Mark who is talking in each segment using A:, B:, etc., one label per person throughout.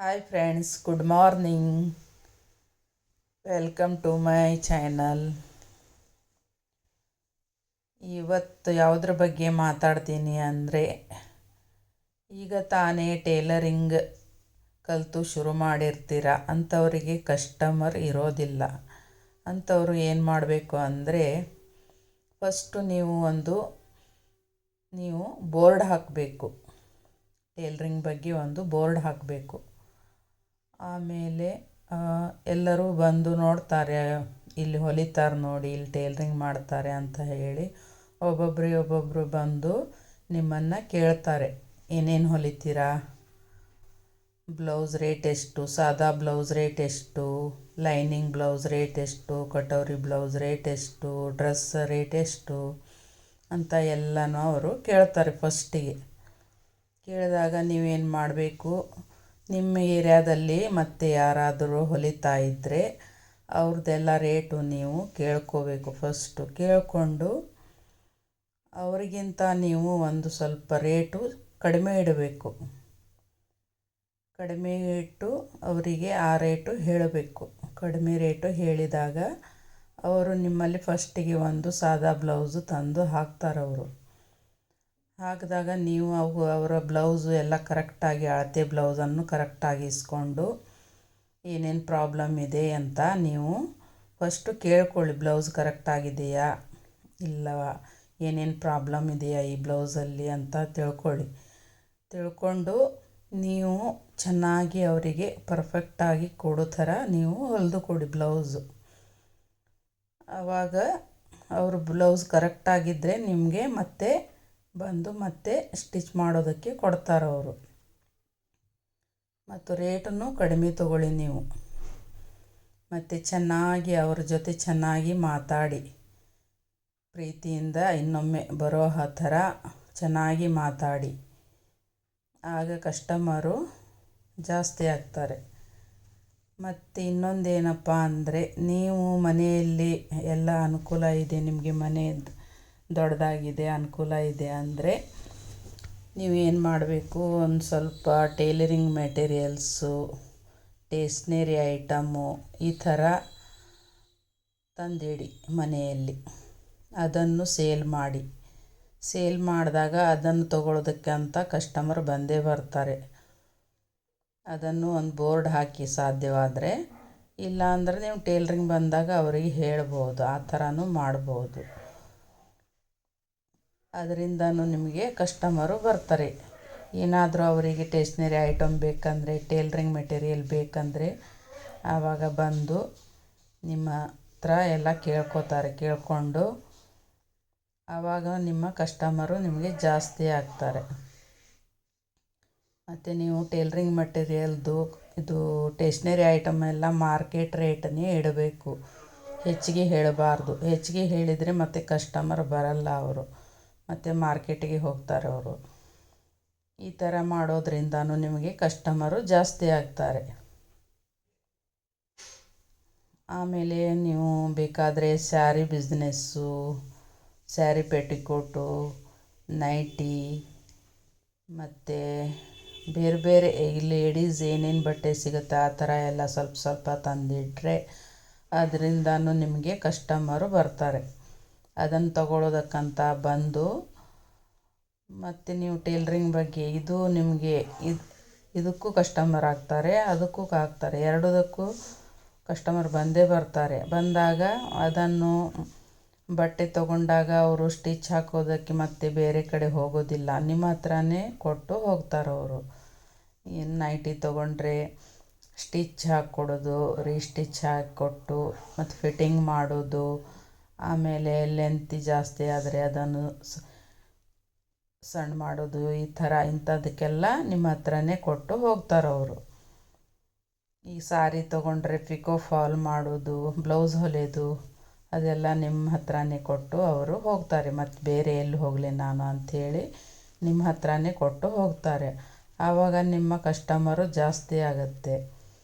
A: Hi friends, good morning. Welcome to my channel. ಇವತ್ತು ಯಾವುದ್ರ ಬಗ್ಗೆ ಮಾತಾಡ್ತೀನಿ ಅಂದರೆ, ಈಗ ತಾನೇ ಟೇಲರಿಂಗ್ ಕಲಿತು ಶುರು ಮಾಡಿರ್ತೀರ ಅಂಥವರಿಗೆ ಕಸ್ಟಮರ್ ಇರೋದಿಲ್ಲ. ಅಂಥವರು ಏನು ಮಾಡಬೇಕು ಅಂದರೆ, ಫಸ್ಟು ನೀವು ಬೋರ್ಡ್ ಹಾಕಬೇಕು. ಟೇಲರಿಂಗ್ ಬಗ್ಗೆ ಒಂದು ಬೋರ್ಡ್ ಹಾಕಬೇಕು. ಆಮೇಲೆ ಎಲ್ಲರೂ ಬಂದು ನೋಡ್ತಾರೆ, ಇಲ್ಲಿ ಹೊಲಿತಾರೆ ನೋಡಿ, ಇಲ್ಲಿ ಟೇಲರಿಂಗ್ ಮಾಡ್ತಾರೆ ಅಂತ ಹೇಳಿ ಒಬ್ಬೊಬ್ಬರು ಬಂದು ನಿಮ್ಮನ್ನು ಕೇಳ್ತಾರೆ, ಏನೇನು ಹೊಲಿತೀರಾ, ಬ್ಲೌಸ್ ರೇಟ್ ಎಷ್ಟು, ಸಾದಾ ಬ್ಲೌಸ್ ರೇಟ್ ಎಷ್ಟು, ಲೈನಿಂಗ್ ಬ್ಲೌಸ್ ರೇಟ್ ಎಷ್ಟು, ಕಟೋರಿ ಬ್ಲೌಸ್ ರೇಟ್ ಎಷ್ಟು, ಡ್ರೆಸ್ ರೇಟ್ ಎಷ್ಟು ಅಂತ ಎಲ್ಲನೂ ಅವರು ಕೇಳ್ತಾರೆ. ಫಸ್ಟಿಗೆ ಕೇಳಿದಾಗ ನೀವೇನು ಮಾಡಬೇಕು, ನಿಮ್ಮ ಏರಿಯಾದಲ್ಲಿ ಮತ್ತೆ ಯಾರಾದರೂ ಹೊಲಿತಾ ಇದ್ದರೆ ಅವ್ರದ್ದೆಲ್ಲ ರೇಟು ನೀವು ಕೇಳ್ಕೋಬೇಕು. ಫಸ್ಟು ಕೇಳಿಕೊಂಡು ಅವರಿಗಿಂತ ನೀವು ಒಂದು ಸ್ವಲ್ಪ ರೇಟು ಕಡಿಮೆ ಇಡಬೇಕು. ಕಡಿಮೆ ಇಟ್ಟು ಅವರಿಗೆ ಆ ರೇಟು ಹೇಳಬೇಕು. ಕಡಿಮೆ ರೇಟು ಹೇಳಿದಾಗ ಅವರು ನಿಮ್ಮಲ್ಲಿ ಫಸ್ಟಿಗೆ ಒಂದು ಸಾದಾ ಬ್ಲೌಸು ತಂದು ಹಾಕ್ತಾರೆ. ಅವರು ಹಾಕಿದಾಗ ನೀವು ಅವರ ಬ್ಲೌಸು ಎಲ್ಲ ಕರೆಕ್ಟಾಗಿ ಅಳತೆ ಬ್ಲೌಸನ್ನು ಕರೆಕ್ಟಾಗಿ ಇಸ್ಕೊಂಡು ಏನೇನು ಪ್ರಾಬ್ಲಮ್ ಇದೆ ಅಂತ ನೀವು ಫಸ್ಟು ಕೇಳ್ಕೊಳ್ಳಿ. ಬ್ಲೌಸ್ ಕರೆಕ್ಟಾಗಿದೆಯಾ ಇಲ್ಲವಾ, ಏನೇನು ಪ್ರಾಬ್ಲಮ್ ಇದೆಯಾ ಈ ಬ್ಲೌಸಲ್ಲಿ ಅಂತ ತಿಳ್ಕೊಂಡು ನೀವು ಚೆನ್ನಾಗಿ ಅವರಿಗೆ ಪರ್ಫೆಕ್ಟಾಗಿ ಕೊಡೋ ಥರ ನೀವು ಹೊಲಿದು ಕೊಡಿ ಬ್ಲೌಸು. ಆವಾಗ ಅವರು ಬ್ಲೌಸ್ ಕರೆಕ್ಟಾಗಿದ್ದರೆ ನಿಮಗೆ ಮತ್ತೆ ಸ್ಟಿಚ್ ಮಾಡೋದಕ್ಕೆ ಕೊಡ್ತಾರೆ ಅವರು. ಮತ್ತು ರೇಟನ್ನು ಕಡಿಮೆ ತಗೊಳ್ಳಿ ನೀವು. ಮತ್ತು ಚೆನ್ನಾಗಿ ಅವ್ರ ಜೊತೆ ಚೆನ್ನಾಗಿ ಮಾತಾಡಿ, ಪ್ರೀತಿಯಿಂದ ಇನ್ನೊಮ್ಮೆ ಬರೋ ಥರ ಚೆನ್ನಾಗಿ ಮಾತಾಡಿ. ಆಗ ಕಸ್ಟಮರು ಜಾಸ್ತಿ ಆಗ್ತಾರೆ. ಮತ್ತು ಇನ್ನೊಂದೇನಪ್ಪ ಅಂದರೆ, ನೀವು ಮನೆಯಲ್ಲಿ ಎಲ್ಲ ಅನುಕೂಲ ಇದೆ, ನಿಮಗೆ ಮನೆ ದೊಡ್ಡದಾಗಿದೆ, ಅನುಕೂಲ ಇದೆ ಅಂದರೆ ನೀವೇನು ಮಾಡಬೇಕು, ಒಂದು ಸ್ವಲ್ಪ ಟೇಲರಿಂಗ್ ಮೆಟೀರಿಯಲ್ಸು, ಸ್ಟೇಷ್ನರಿ ಐಟಮು ಈ ಥರ ತಂದಿಡಿ ಮನೆಯಲ್ಲಿ. ಅದನ್ನು ಸೇಲ್ ಮಾಡಿದಾಗ ಅದನ್ನು ತಗೊಳ್ಳೋದಕ್ಕಂತ ಕಸ್ಟಮರ್ ಬಂದೇ ಬರ್ತಾರೆ. ಅದನ್ನು ಒಂದು ಬೋರ್ಡ್ ಹಾಕಿ ಸಾಧ್ಯವಾದರೆ. ಇಲ್ಲ ಅಂದರೆ ನೀವು ಟೇಲರಿಂಗ್ ಬಂದಾಗ ಅವರಿಗೆ ಹೇಳ್ಬೋದು, ಆ ಥರನೂ ಮಾಡ್ಬೋದು. ಅದರಿಂದನೂ ನಿಮಗೆ ಕಸ್ಟಮರು ಬರ್ತಾರೆ. ಏನಾದರೂ ಅವರಿಗೆ ಸ್ಟೇಷ್ನರಿ ಐಟಮ್ ಬೇಕಂದರೆ, ಟೇಲರಿಂಗ್ ಮೆಟೀರಿಯಲ್ ಬೇಕಂದರೆ ಆವಾಗ ಬಂದು ನಿಮ್ಮ ಹತ್ರ ಎಲ್ಲ ಕೇಳ್ಕೊಂಡು ಆವಾಗ ನಿಮ್ಮ ಕಸ್ಟಮರು ನಿಮಗೆ ಜಾಸ್ತಿ ಆಗ್ತಾರೆ. ಮತ್ತು ನೀವು ಟೇಲರಿಂಗ್ ಮೆಟೀರಿಯಲ್ದು ಇದು ಸ್ಟೇಷ್ನರಿ ಐಟಮ್ ಎಲ್ಲ ಮಾರ್ಕೆಟ್ ರೇಟನ್ನೇ ಇಡಬೇಕು. ಹೆಚ್ಚಿಗೆ ಹೇಳಬಾರ್ದು. ಹೆಚ್ಚಿಗೆ ಹೇಳಿದರೆ ಮತ್ತೆ ಕಸ್ಟಮರ್ ಬರಲ್ಲ, ಅವರು ಮತ್ತು ಮಾರ್ಕೆಟಿಗೆ ಹೋಗ್ತಾರೆ ಅವರು. ಈ ಥರ ಮಾಡೋದ್ರಿಂದನೂ ನಿಮಗೆ ಕಸ್ಟಮರು ಜಾಸ್ತಿ ಆಗ್ತಾರೆ. ಆಮೇಲೆ ನೀವು ಬೇಕಾದರೆ sari business, sari petticoat, nightie ಮತ್ತು ಬೇರೆ ಬೇರೆ ಈ ಲೇಡೀಸ್ ಏನೇನು ಬಟ್ಟೆ ಸಿಗುತ್ತೆ ಆ ಥರ ಎಲ್ಲ ಸ್ವಲ್ಪ ಸ್ವಲ್ಪ ತಂದಿಟ್ಟರೆ ಅದರಿಂದನೂ ನಿಮಗೆ ಕಸ್ಟಮರು ಬರ್ತಾರೆ. ಅದನ್ನು ತಗೊಳ್ಳೋದಕ್ಕಂತ ಬಂದು ಮತ್ತು ನೀವು ಟೇಲರಿಂಗ್ ಬಗ್ಗೆ ಇದು ನಿಮಗೆ ಇದಕ್ಕೂ ಕಸ್ಟಮರ್ ಆಗ್ತಾರೆ, ಅದಕ್ಕೂ ಆಗ್ತಾರೆ. ಎರಡಕ್ಕೂ ಕಸ್ಟಮರ್ ಬಂದೇ ಬರ್ತಾರೆ. ಬಂದಾಗ ಅದನ್ನು ಬಟ್ಟೆ ತಗೊಂಡಾಗ ಅವರು ಸ್ಟಿಚ್ ಹಾಕೋದಕ್ಕೆ ಮತ್ತೆ ಬೇರೆ ಕಡೆ ಹೋಗೋದಿಲ್ಲ, ನಿಮ್ಮ ಹತ್ರನೇ ಕೊಟ್ಟು ಹೋಗ್ತಾರೆ ಅವರು. ಏನು ನೈಟಿ ತೊಗೊಂಡ್ರೆ ಸ್ಟಿಚ್ ಹಾಕ್ಕೊಡೋದು, ರೀಸ್ಟಿಚ್ ಹಾಕಿಕೊಟ್ಟು ಮತ್ತು ಫಿಟ್ಟಿಂಗ್ ಮಾಡೋದು, ಆಮೇಲೆ ಲೆಂತ್ ಜಾಸ್ತಿ ಆದರೆ ಅದನ್ನು ಸಣ್ಣ ಮಾಡೋದು, ಈ ಥರ ಇಂಥದಕ್ಕೆಲ್ಲ ನಿಮ್ಮ ಹತ್ರನೇ ಕೊಟ್ಟು ಹೋಗ್ತಾರೆ ಅವರು. ಈ ಸಾರಿ ತೊಗೊಂಡ್ರೆ ಪಿಕೋ ಫಾಲ್ ಮಾಡೋದು, ಬ್ಲೌಸ್ ಹೊಲಿಯೋದು ಅದೆಲ್ಲ ನಿಮ್ಮ ಹತ್ರನೇ ಕೊಟ್ಟು ಅವರು ಹೋಗ್ತಾರೆ. ಮತ್ತು ಬೇರೆ ಎಲ್ಲಿ ಹೋಗಲಿ ನಾನು ಅಂಥೇಳಿ ನಿಮ್ಮ ಹತ್ರನೇ ಕೊಟ್ಟು ಹೋಗ್ತಾರೆ. ಆವಾಗ ನಿಮ್ಮ ಕಸ್ಟಮರು ಜಾಸ್ತಿ ಆಗುತ್ತೆ,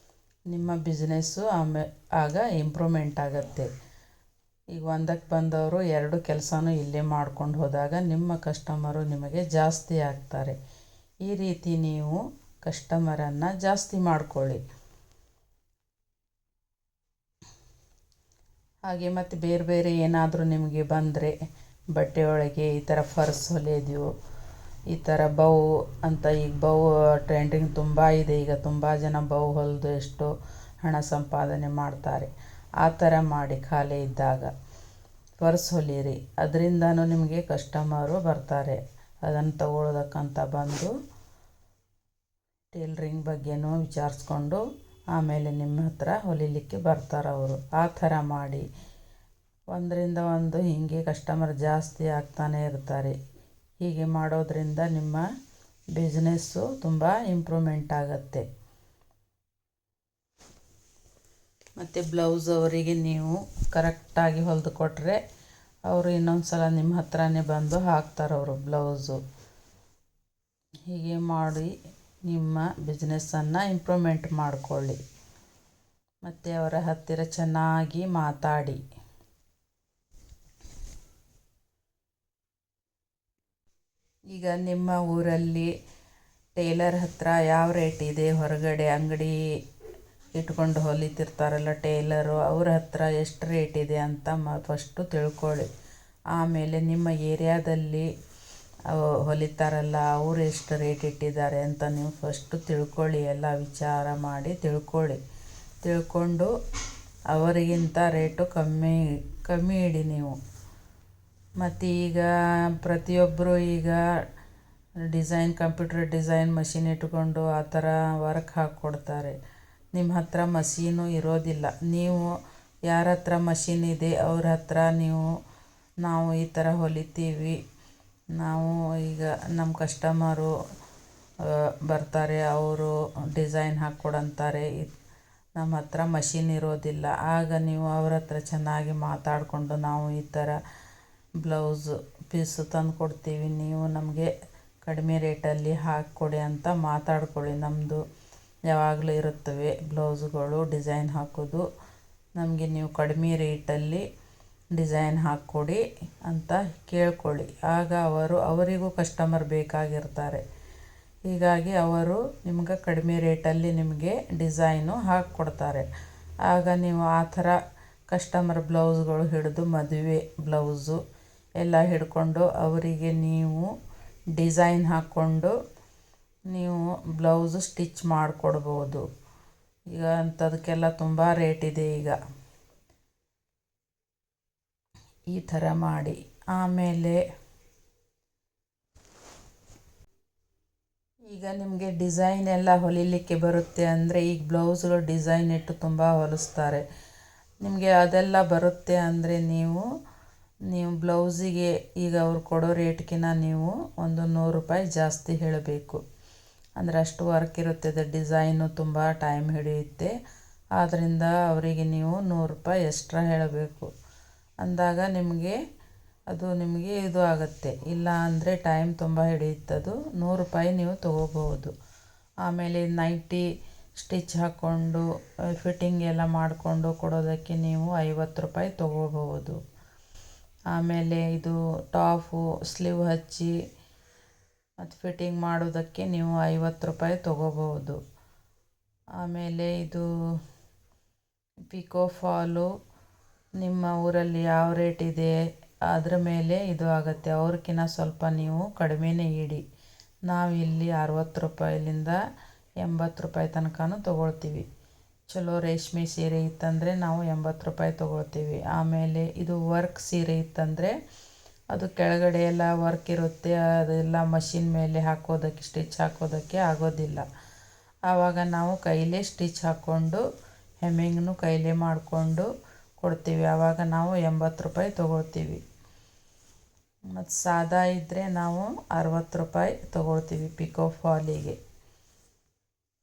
A: ನಿಮ್ಮ ಬಿಸ್ನೆಸ್ಸು ಆಗ ಇಂಪ್ರೂವ್ಮೆಂಟ್ ಆಗುತ್ತೆ. ಈಗ ಒಂದಕ್ಕೆ ಬಂದವರು ಎರಡು ಕೆಲಸನೂ ಇಲ್ಲೇ ಮಾಡ್ಕೊಂಡು ಹೋದಾಗ ನಿಮ್ಮ ಕಸ್ಟಮರು ನಿಮಗೆ ಜಾಸ್ತಿ ಆಗ್ತಾರೆ. ಈ ರೀತಿ ನೀವು ಕಸ್ಟಮರನ್ನು ಜಾಸ್ತಿ ಮಾಡ್ಕೊಳ್ಳಿ. ಹಾಗೆ ಮತ್ತು ಬೇರೆ ಬೇರೆ ಏನಾದರೂ ನಿಮಗೆ ಬಂದರೆ ಬಟ್ಟೆಯೊಳಗೆ ಈ ಥರ ಫರ್ಸ್ ಹೊಲಿಯೋದು, ಈ ಥರ ಬೌ ಅಂತ, ಈಗ ಬೌ ಟ್ರೆಂಡಿಂಗ್ ತುಂಬ ಇದೆ. ಈಗ ತುಂಬ ಜನ ಬೌ ಹೊಲಿದು ಎಷ್ಟು ಹಣ ಸಂಪಾದನೆ ಮಾಡ್ತಾರೆ. ಆ ಥರ ಮಾಡಿ ಖಾಲಿ ಇದ್ದಾಗ ಪರ್ಸ್ ಹೊಲಿಯಿರಿ, ಅದರಿಂದನೂ ನಿಮಗೆ ಕಸ್ಟಮರು ಬರ್ತಾರೆ. ಅದನ್ನು ತಗೊಳ್ಳೋದಕ್ಕಂತ ಬಂದು ಟೇಲ್ರಿಂಗ್ ಬಗ್ಗೆನೂ ವಿಚಾರಿಸ್ಕೊಂಡು ಆಮೇಲೆ ನಿಮ್ಮ ಹತ್ರ ಹೊಲಿಲಿಕ್ಕೆ ಬರ್ತಾರೆ ಅವರು. ಆ ಥರ ಮಾಡಿ ಒಂದರಿಂದ ಒಂದು ಹೀಗೆ ಕಸ್ಟಮರ್ ಜಾಸ್ತಿ ಆಗ್ತಾನೆ ಇರ್ತಾರೆ. ಹೀಗೆ ಮಾಡೋದ್ರಿಂದ ನಿಮ್ಮ ಬಿಸ್ನೆಸ್ಸು ತುಂಬ ಇಂಪ್ರೂವ್ಮೆಂಟ್ ಆಗುತ್ತೆ. ಮತ್ತು ಬ್ಲೌಸ್ ಅವರಿಗೆ ನೀವು ಕರೆಕ್ಟಾಗಿ ಹೊಲಿದು ಕೊಟ್ಟರೆ ಅವರು ಇನ್ನೊಂದು ಸಲ ನಿಮ್ಮ ಹತ್ರನೇ ಬಂದು ಹಾಕ್ತಾರೆ ಅವರು ಬ್ಲೌಸು. ಹೀಗೆ ಮಾಡಿ ನಿಮ್ಮ ಬಿಸ್ನೆಸ್ಸನ್ನು ಇಂಪ್ರೂವ್ಮೆಂಟ್ ಮಾಡಿಕೊಳ್ಳಿ. ಮತ್ತು ಅವರ ಹತ್ತಿರ ಚೆನ್ನಾಗಿ ಮಾತಾಡಿ. ಈಗ ನಿಮ್ಮ ಊರಲ್ಲಿ ಟೇಲರ್ ಹತ್ರ ಯಾವ ರೇಟ್ ಇದೆ, ಹೊರಗಡೆ ಅಂಗಡಿ ಇಟ್ಕೊಂಡು ಹೊಲಿತಿರ್ತಾರಲ್ಲ ಟೇಲರು, ಅವ್ರ ಹತ್ರ ಎಷ್ಟು ರೇಟ್ ಇದೆ ಅಂತ ಫಸ್ಟು ತಿಳ್ಕೊಳ್ಳಿ. ಆಮೇಲೆ ನಿಮ್ಮ ಏರಿಯಾದಲ್ಲಿ ಹೊಲಿತಾರಲ್ಲ ಅವರು ಎಷ್ಟು ರೇಟ್ ಇಟ್ಟಿದ್ದಾರೆ ಅಂತ ನೀವು ಫಸ್ಟು ತಿಳ್ಕೊಳ್ಳಿ. ಎಲ್ಲ ವಿಚಾರ ಮಾಡಿ ತಿಳ್ಕೊಂಡು ಅವರಿಗಿಂತ ರೇಟು ಕಮ್ಮಿ ಇಡಿ ನೀವು. ಮತ್ತು ಈಗ ಪ್ರತಿಯೊಬ್ಬರು ಈಗ ಕಂಪ್ಯೂಟರ್ ಡಿಸೈನ್ ಮಷಿನ್ ಇಟ್ಕೊಂಡು ಆ ಥರ ವರ್ಕ್ ಹಾಕ್ಕೊಡ್ತಾರೆ. ನಿಮ್ಮ ಹತ್ರ ಮಷೀನು ಇರೋದಿಲ್ಲ. ನೀವು ಯಾರ ಹತ್ರ ಮಷೀನ್ ಇದೆ ಅವ್ರ ಹತ್ರ ನಾವು ಈ ಥರ ಹೊಲಿತೀವಿ, ನಾವು ಈಗ ನಮ್ಮ ಕಸ್ಟಮರು ಬರ್ತಾರೆ, ಅವರು ಡಿಸೈನ್ ಹಾಕ್ಕೊಡಂತಾರೆ, ನಮ್ಮ ಹತ್ರ ಮಷೀನ್ ಇರೋದಿಲ್ಲ. ಆಗ ನೀವು ಅವ್ರ ಹತ್ರ ಚೆನ್ನಾಗಿ ಮಾತಾಡಿಕೊಂಡು ನಾವು ಈ ಥರ ಬ್ಲೌಸ್ ಪೀಸು ತಂದು ಕೊಡ್ತೀವಿ, ನೀವು ನಮಗೆ ಕಡಿಮೆ ರೇಟಲ್ಲಿ ಹಾಕಿಕೊಡಿ ಅಂತ ಮಾತಾಡ್ಕೊಳ್ಳಿ. ನಮ್ಮದು ಯಾವಾಗಲೂ ಇರುತ್ತವೆ ಬ್ಲೌಸುಗಳು ಡಿಸೈನ್ ಹಾಕೋದು, ನಮಗೆ ನೀವು ಕಡಿಮೆ ರೇಟಲ್ಲಿ ಡಿಸೈನ್ ಹಾಕ್ಕೊಡಿ ಅಂತ ಕೇಳ್ಕೊಳ್ಳಿ. ಆಗ ಅವರಿಗೂ ಕಸ್ಟಮರ್ ಬೇಕಾಗಿರ್ತಾರೆ. ಹೀಗಾಗಿ ಅವರು ನಿಮ್ಗೆ ಕಡಿಮೆ ರೇಟಲ್ಲಿ ನಿಮಗೆ ಡಿಸೈನು ಹಾಕ್ಕೊಡ್ತಾರೆ. ಆಗ ನೀವು ಆ ಥರ ಕಸ್ಟಮರ್ ಬ್ಲೌಸ್ಗಳು ಹಿಡಿದು ಮದುವೆ ಬ್ಲೌಸು ಎಲ್ಲ ಹಿಡ್ಕೊಂಡು ಅವರಿಗೆ ನೀವು ಡಿಸೈನ್ ಹಾಕ್ಕೊಂಡು ನೀವು ಬ್ಲೌಸು ಸ್ಟಿಚ್ ಮಾಡಿಕೊಡ್ಬೋದು. ಈಗ ಅಂಥದಕ್ಕೆಲ್ಲ ತುಂಬ ರೇಟ್ ಇದೆ. ಈ ಥರ ಮಾಡಿ ಆಮೇಲೆ ಈಗ ನಿಮಗೆ ಡಿಸೈನ್ ಎಲ್ಲ ಹೊಲಿಲಿಕ್ಕೆ ಬರುತ್ತೆ ಅಂದರೆ, ಈಗ ಬ್ಲೌಸ್ಗಳು ಡಿಸೈನ್ ಇಟ್ಟು ತುಂಬ ಹೊಲಿಸ್ತಾರೆ. ನಿಮಗೆ ಅದೆಲ್ಲ ಬರುತ್ತೆ ಅಂದರೆ ನೀವು ಬ್ಲೌಸಿಗೆ ಈಗ ಅವ್ರು ಕೊಡೋ ರೇಟ್ಗಿಂತ ನೀವು ಒಂದು 100 ರೂಪಾಯಿ ಜಾಸ್ತಿ ಹೇಳಬೇಕು. ಅಂದರೆ ಅಷ್ಟು ವರ್ಕ್ ಇರುತ್ತದೆ, ಡಿಸೈನು ತುಂಬ ಟೈಮ್ ಹಿಡಿಯುತ್ತೆ. ಆದ್ದರಿಂದ ಅವರಿಗೆ ನೀವು 100 ರೂಪಾಯಿ ಎಕ್ಸ್ಟ್ರಾ ಹೇಳಬೇಕು. ಅಂದಾಗ ನಿಮಗೆ ಇದು ಆಗುತ್ತೆ. ಇಲ್ಲ ಅಂದರೆ ಟೈಮ್ ತುಂಬ ಹಿಡಿಯುತ್ತದು. 100 ರೂಪಾಯಿ ನೀವು ತೊಗೋಬಹುದು. ಆಮೇಲೆ ನೈಟಿ ಸ್ಟಿಚ್ ಹಾಕ್ಕೊಂಡು ಫಿಟ್ಟಿಂಗ್ ಎಲ್ಲ ಮಾಡಿಕೊಂಡು ಕೊಡೋದಕ್ಕೆ ನೀವು 50 ರೂಪಾಯಿ ತೊಗೋಬಹುದು. ಆಮೇಲೆ ಇದು ಟಾಪು ಸ್ಲೀವ್ ಹಚ್ಚಿ ಮತ್ತು ಫಿಟ್ಟಿಂಗ್ ಮಾಡೋದಕ್ಕೆ ನೀವು 50 ರೂಪಾಯಿ ತೊಗೋಬಹುದು. ಆಮೇಲೆ ಇದು ಪಿಕೋ ಫಾಲು ನಿಮ್ಮ ಊರಲ್ಲಿ ಯಾವ ರೇಟ್ ಇದೆ ಅದ್ರ ಮೇಲೆ ಇದು ಆಗುತ್ತೆ. ಅವ್ರಕ್ಕಿಂತ ಸ್ವಲ್ಪ ನೀವು ಕಡಿಮೆನೇ ಇಡಿ. ನಾವಿಲ್ಲಿ 60 ರೂಪಾಯಿಲಿಂದ 80 ರೂಪಾಯಿ ತನಕನೂ ತೊಗೊಳ್ತೀವಿ. ಚಲೋ ರೇಷ್ಮೆ ಸೀರೆ ಇತ್ತಂದರೆ ನಾವು 80 ರೂಪಾಯಿ ತೊಗೊಳ್ತೀವಿ. ಆಮೇಲೆ ಇದು ವರ್ಕ್ ಸೀರೆ ಇತ್ತಂದರೆ ಅದು ಕೆಳಗಡೆ ಎಲ್ಲ ವರ್ಕ್ ಇರುತ್ತೆ, ಅದೆಲ್ಲ ಮಷಿನ್ ಮೇಲೆ ಸ್ಟಿಚ್ ಹಾಕೋದಕ್ಕೆ ಆಗೋದಿಲ್ಲ. ಆವಾಗ ನಾವು ಕೈಲೇ ಸ್ಟಿಚ್ ಹಾಕ್ಕೊಂಡು ಹೆಮ್ಮಿಂಗ್ನು ಕೈಲೇ ಮಾಡಿಕೊಂಡು ಕೊಡ್ತೀವಿ. ಆವಾಗ ನಾವು 80 ರೂಪಾಯಿ ತೊಗೊಳ್ತೀವಿ. ಮತ್ತು ಸಾದಾ ಇದ್ದರೆ ನಾವು 60 ರೂಪಾಯಿ ತೊಗೊಳ್ತೀವಿ ಪಿಕೋ ಫಾಲಿಗೆ.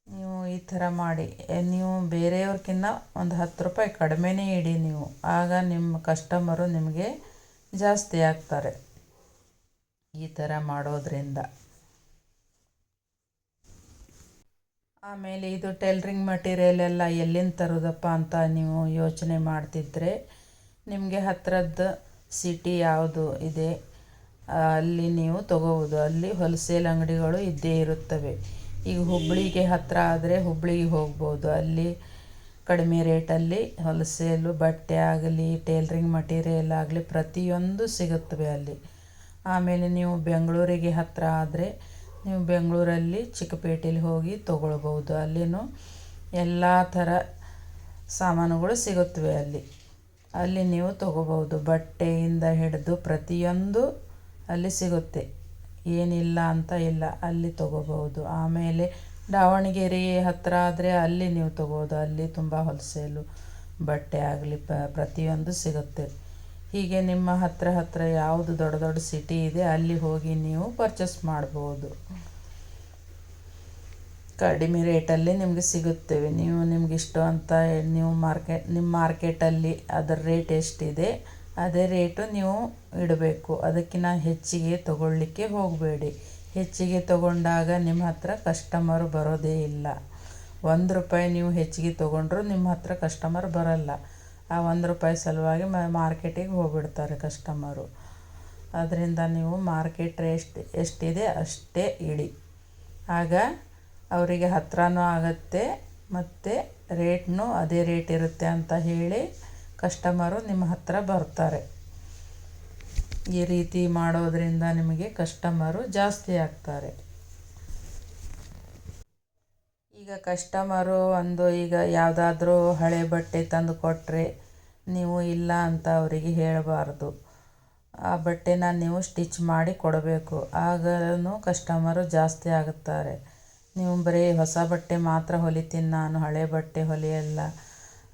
A: ನೀವು ಈ ಥರ ಮಾಡಿ, ನೀವು ಬೇರೆಯವ್ರಿಗಿಂತ ಒಂದು 10 ರೂಪಾಯಿ ಕಡಿಮೆನೇ ಇಡಿ ನೀವು. ಆಗ ನಿಮ್ಮ ಕಸ್ಟಮರು ನಿಮಗೆ ಜಾಸ್ತಿ ಆಗ್ತಾರೆ ಈ ಥರ ಮಾಡೋದ್ರಿಂದ. ಆಮೇಲೆ ಇದು ಟೈಲರಿಂಗ್ ಮಟೀರಿಯಲ್ ಎಲ್ಲ ಎಲ್ಲಿಂದ ತರೋದಪ್ಪ ಅಂತ ನೀವು ಯೋಚನೆ ಮಾಡ್ತಿದ್ರೆ, ನಿಮಗೆ ಹತ್ತಿರದ್ದು ಸಿಟಿ ಯಾವುದು ಇದೆ ಅಲ್ಲಿ ನೀವು ತೊಗೋಬೋದು. ಅಲ್ಲಿ ಹೋಲ್ಸೇಲ್ ಅಂಗಡಿಗಳು ಇದ್ದೇ ಇರುತ್ತವೆ. ಈಗ ಹುಬ್ಬಳ್ಳಿಗೆ ಹತ್ತಿರ ಆದರೆ ಹುಬ್ಬಳ್ಳಿಗೆ ಹೋಗ್ಬೋದು. ಅಲ್ಲಿ ಕಡಿಮೆ ರೇಟಲ್ಲಿ ಹೋಲ್ಸೇಲು ಬಟ್ಟೆ ಆಗಲಿ ಟೇಲ್ರಿಂಗ್ ಮಟೀರಿಯಲ್ ಆಗಲಿ ಪ್ರತಿಯೊಂದು ಸಿಗುತ್ತವೆ ಅಲ್ಲಿ. ಆಮೇಲೆ ನೀವು ಬೆಂಗಳೂರಿಗೆ ಹತ್ತಿರ ಆದರೆ ನೀವು ಬೆಂಗಳೂರಲ್ಲಿ ಚಿಕ್ಕಪೇಟೆಲಿ ಹೋಗಿ ತೊಗೊಳ್ಬೋದು. ಅಲ್ಲಿನೂ ಎಲ್ಲ ಥರ ಸಾಮಾನುಗಳು ಸಿಗುತ್ತವೆ ಅಲ್ಲಿ ನೀವು ತೊಗೋಬೋದು. ಬಟ್ಟೆಯಿಂದ ಹಿಡಿದು ಪ್ರತಿಯೊಂದು ಅಲ್ಲಿ ಸಿಗುತ್ತೆ, ಏನಿಲ್ಲ ಅಂತ ಇಲ್ಲ, ಅಲ್ಲಿ ತೊಗೋಬೋದು. ಆಮೇಲೆ ದಾವಣಗೆರೆ ಹತ್ತಿರ ಆದರೆ ಅಲ್ಲಿ ನೀವು ತೊಗೋಬೋದು. ಅಲ್ಲಿ ತುಂಬ ಹೋಲ್ಸೇಲು ಬಟ್ಟೆ ಆಗಲಿ ಪ್ರತಿಯೊಂದು ಸಿಗುತ್ತೆ. ಹೀಗೆ ನಿಮ್ಮ ಹತ್ತಿರ ಯಾವುದು ದೊಡ್ಡ ದೊಡ್ಡ ಸಿಟಿ ಇದೆ ಅಲ್ಲಿ ಹೋಗಿ ನೀವು ಪರ್ಚೇಸ್ ಮಾಡ್ಬೋದು. ಕಡಿಮೆ ರೇಟಲ್ಲಿ ನಿಮಗೆ ಸಿಗುತ್ತವೆ. ನಿಮ್ಗೆ ಇಷ್ಟ ಅಂತ ನೀವು ನಿಮ್ಮ ಮಾರ್ಕೆಟಲ್ಲಿ ಅದರ ರೇಟ್ ಎಷ್ಟಿದೆ ಅದೇ ರೇಟು ನೀವು ಇಡಬೇಕು. ಅದಕ್ಕಿಂತ ಹೆಚ್ಚಿಗೆ ತೊಗೊಳ್ಳಿಕ್ಕೆ ಹೋಗಬೇಡಿ. ಹೆಚ್ಚಿಗೆ ತೊಗೊಂಡಾಗ ನಿಮ್ಮ ಹತ್ರ ಕಸ್ಟಮರು ಬರೋದೇ ಇಲ್ಲ. ₹1 ನೀವು ಹೆಚ್ಚಿಗೆ ತೊಗೊಂಡ್ರೂ ನಿಮ್ಮ ಹತ್ರ ಕಸ್ಟಮರ್ ಬರಲ್ಲ. ಆ ₹1 ಸಲುವಾಗಿ ಮಾರ್ಕೆಟಿಗೆ ಹೋಗ್ಬಿಡ್ತಾರೆ ಕಸ್ಟಮರು. ಅದರಿಂದ ನೀವು ಮಾರ್ಕೆಟ್ ಎಷ್ಟಿದೆ ಅಷ್ಟೇ ಇಡಿ. ಆಗ ಅವರಿಗೆ ಹತ್ರನೂ ಆಗುತ್ತೆ ಮತ್ತು ರೇಟ್ನೂ ಅದೇ ರೇಟ್ ಇರುತ್ತೆ ಅಂತ ಹೇಳಿ ಕಸ್ಟಮರು ನಿಮ್ಮ ಹತ್ರ ಬರ್ತಾರೆ. ಈ ರೀತಿ ಮಾಡೋದರಿಂದ ನಿಮಗೆ ಕಸ್ಟಮರು ಜಾಸ್ತಿ ಆಗ್ತಾರೆ. ಈಗ ಕಸ್ಟಮರು ಈಗ ಯಾವುದಾದ್ರೂ ಹಳೆ ಬಟ್ಟೆ ತಂದು ಕೊಟ್ಟರೆ ನೀವು ಇಲ್ಲ ಅಂತ ಅವರಿಗೆ ಹೇಳಬಾರ್ದು. ಆ ಬಟ್ಟೆನ ನೀವು ಸ್ಟಿಚ್ ಮಾಡಿ ಕೊಡಬೇಕು. ಆಗಲೂ ಕಸ್ಟಮರು ಜಾಸ್ತಿ ಆಗುತ್ತಾರೆ. ನೀವು ಬರೀ ಹೊಸ ಬಟ್ಟೆ ಮಾತ್ರ ಹೊಲಿತೀನಿ ನಾನು, ಹಳೆ ಬಟ್ಟೆ ಹೊಲಿಯಲ್ಲ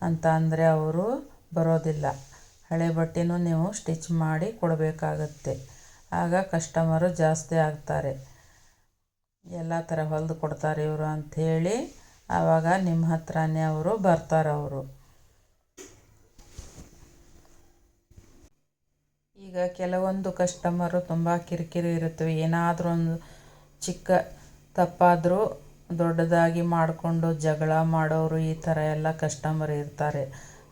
A: ಅಂತ ಅಂದರೆ ಅವರು ಬರೋದಿಲ್ಲ. ಹಳೆ ಬಟ್ಟೆನೂ ನೀವು ಸ್ಟಿಚ್ ಮಾಡಿ ಕೊಡಬೇಕಾಗತ್ತೆ. ಆಗ ಕಸ್ಟಮರು ಜಾಸ್ತಿ ಆಗ್ತಾರೆ. ಎಲ್ಲ ಥರ ಹೊಲಿದು ಕೊಡ್ತಾರೆ ಇವರು ಅಂಥೇಳಿ ಆವಾಗ ನಿಮ್ಮ ಹತ್ರನೇ ಅವರು ಬರ್ತಾರೆ. ಈಗ ಕೆಲವೊಂದು ಕಸ್ಟಮರು ತುಂಬ ಕಿರಿಕಿರಿ ಇರುತ್ತವೆ. ಏನಾದರೂ ಒಂದು ಚಿಕ್ಕ ತಪ್ಪಾದರೂ ದೊಡ್ಡದಾಗಿ ಮಾಡಿಕೊಂಡು ಜಗಳ ಮಾಡೋರು ಈ ಥರ ಎಲ್ಲ ಕಸ್ಟಮರ್ ಇರ್ತಾರೆ.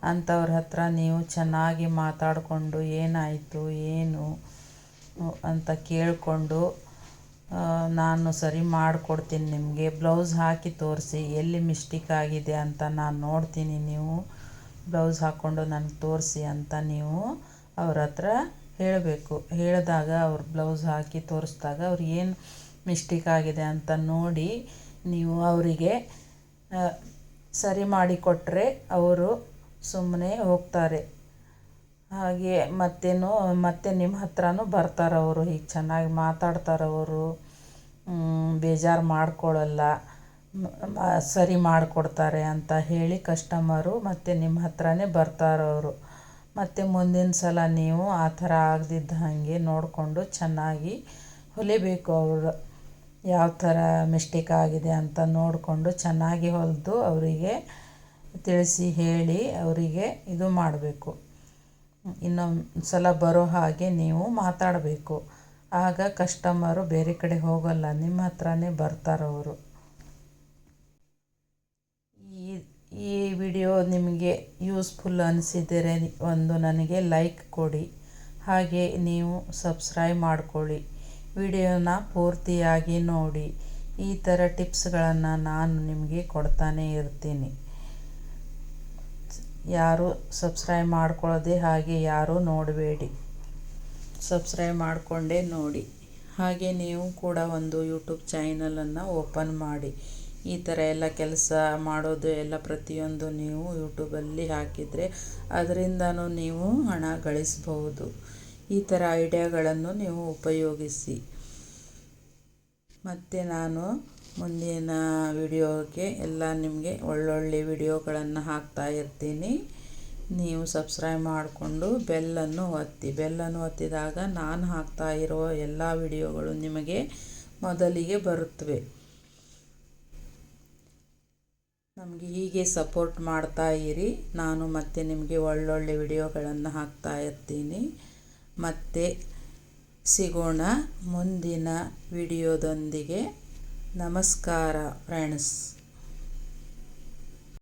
A: ಅಂಥವ್ರ ಹತ್ರ ನೀವು ಚೆನ್ನಾಗಿ ಮಾತಾಡಿಕೊಂಡು ಏನಾಯಿತು ಏನು ಅಂತ ಕೇಳಿಕೊಂಡು ನಾನು ಸರಿ ಮಾಡಿಕೊಡ್ತೀನಿ, ನಿಮಗೆ ಬ್ಲೌಸ್ ಹಾಕಿ ತೋರಿಸಿ ಎಲ್ಲಿ ಮಿಸ್ಟೇಕ್ ಆಗಿದೆ ಅಂತ ನಾನು ನೋಡ್ತೀನಿ, ನೀವು ಬ್ಲೌಸ್ ಹಾಕ್ಕೊಂಡು ನನಗೆ ತೋರಿಸಿ ಅಂತ ನೀವು ಅವ್ರ ಹತ್ರ ಹೇಳಬೇಕು. ಹೇಳಿದಾಗ ಅವ್ರು ಬ್ಲೌಸ್ ಹಾಕಿ ತೋರಿಸಿದಾಗ ಅವ್ರು ಏನು ಮಿಸ್ಟೇಕ್ ಆಗಿದೆ ಅಂತ ನೋಡಿ ನೀವು ಅವರಿಗೆ ಸರಿ ಮಾಡಿಕೊಟ್ರೆ ಅವರು ಸುಮ್ಮನೆ ಹೋಗ್ತಾರೆ. ಹಾಗೆ ಮತ್ತೆ ನಿಮ್ಮ ಹತ್ರನೂ ಬರ್ತಾರೆ ಅವರು. ಹೀಗೆ ಚೆನ್ನಾಗಿ ಮಾತಾಡ್ತಾರೆ ಅವರು, ಬೇಜಾರು ಮಾಡ್ಕೊಳ್ಳಲ್ಲ, ಸರಿ ಮಾಡಿಕೊಡ್ತಾರೆ ಅಂತ ಹೇಳಿ ಕಸ್ಟಮರು ಮತ್ತು ನಿಮ್ಮ ಹತ್ರನೇ ಬರ್ತಾರೆ ಅವರು. ಮತ್ತು ಮುಂದಿನ ಸಲ ನೀವು ಆ ಥರ ಆಗದಿದ್ದ ಹಾಗೆ ನೋಡಿಕೊಂಡು ಚೆನ್ನಾಗಿ ಹೊಲಿಬೇಕು. ಅವರು ಯಾವ ಥರ ಮಿಸ್ಟೇಕ್ ಆಗಿದೆ ಅಂತ ನೋಡಿಕೊಂಡು ಚೆನ್ನಾಗಿ ಹೊಲಿದು ಅವರಿಗೆ ತಿಳಿಸಿ ಹೇಳಿ ಅವರಿಗೆ ಇದು ಮಾಡಬೇಕು. ಇನ್ನೊಂದು ಸಲ ಬರೋ ಹಾಗೆ ನೀವು ಮಾತಾಡಬೇಕು. ಆಗ ಕಸ್ಟಮರು ಬೇರೆ ಕಡೆ ಹೋಗಲ್ಲ, ನಿಮ್ಮ ಹತ್ರನೇ ಬರ್ತಾರವರು. ಈ ವಿಡಿಯೋ ನಿಮಗೆ ಯೂಸ್ಫುಲ್ ಅನಿಸಿದರೆ ನನಗೆ ಲೈಕ್ ಕೊಡಿ. ಹಾಗೆ ನೀವು ಸಬ್ಸ್ಕ್ರೈಬ್ ಮಾಡ್ಕೊಳ್ಳಿ. ವಿಡಿಯೋನ ಪೂರ್ತಿಯಾಗಿ ನೋಡಿ. ಈ ಥರ ಟಿಪ್ಸ್ಗಳನ್ನು ನಾನು ನಿಮಗೆ ಕೊಡ್ತಾನೇ ಇರ್ತೀನಿ. ಯಾರು ಸಬ್ಸ್ಕ್ರೈಬ್ ಮಾಡ್ಕೊಳ್ಳೋದೇ ಹಾಗೆ ಯಾರೂ ನೋಡಬೇಡಿ, ಸಬ್ಸ್ಕ್ರೈಬ್ ಮಾಡಿಕೊಂಡೇ ನೋಡಿ. ಹಾಗೆ ನೀವು ಕೂಡ ಒಂದು ಯೂಟ್ಯೂಬ್ ಚಾನಲನ್ನು ಓಪನ್ ಮಾಡಿ. ಈ ಥರ ಎಲ್ಲ ಕೆಲಸ ಮಾಡೋದು ಎಲ್ಲ ಪ್ರತಿಯೊಂದು ನೀವು ಯೂಟ್ಯೂಬಲ್ಲಿ ಹಾಕಿದರೆ ಅದರಿಂದನೂ ನೀವು ಹಣ ಗಳಿಸ್ಬೋದು. ಈ ಥರ ಐಡಿಯಾಗಳನ್ನು ನೀವು ಉಪಯೋಗಿಸಿ. ಮತ್ತು ನಾನು ಮುಂದಿನ ವಿಡಿಯೋಗೆ ಎಲ್ಲ ನಿಮಗೆ ಒಳ್ಳೊಳ್ಳೆ ವಿಡಿಯೋಗಳನ್ನು ಹಾಕ್ತಾ ಇರ್ತೀನಿ. ನೀವು ಸಬ್ಸ್ಕ್ರೈಬ್ ಮಾಡಿಕೊಂಡು ಬೆಲ್ಲನ್ನು ಒತ್ತಿದಾಗ ನಾನು ಹಾಕ್ತಾ ಇರೋ ಎಲ್ಲ ವಿಡಿಯೋಗಳು ನಿಮಗೆ ಮೊದಲಿಗೆ ಬರುತ್ತವೆ. ನಮಗೆ ಹೀಗೆ ಸಪೋರ್ಟ್ ಮಾಡ್ತಾ ಇರಿ. ನಾನು ಮತ್ತೆ ನಿಮಗೆ ಒಳ್ಳೊಳ್ಳೆ ವಿಡಿಯೋಗಳನ್ನು ಹಾಕ್ತಾ ಇರ್ತೀನಿ. ಮತ್ತೆ ಸಿಗೋಣ ಮುಂದಿನ ವಿಡಿಯೋದೊಂದಿಗೆ. ನಮಸ್ಕಾರ ಫ್ರೆಂಡ್ಸ್.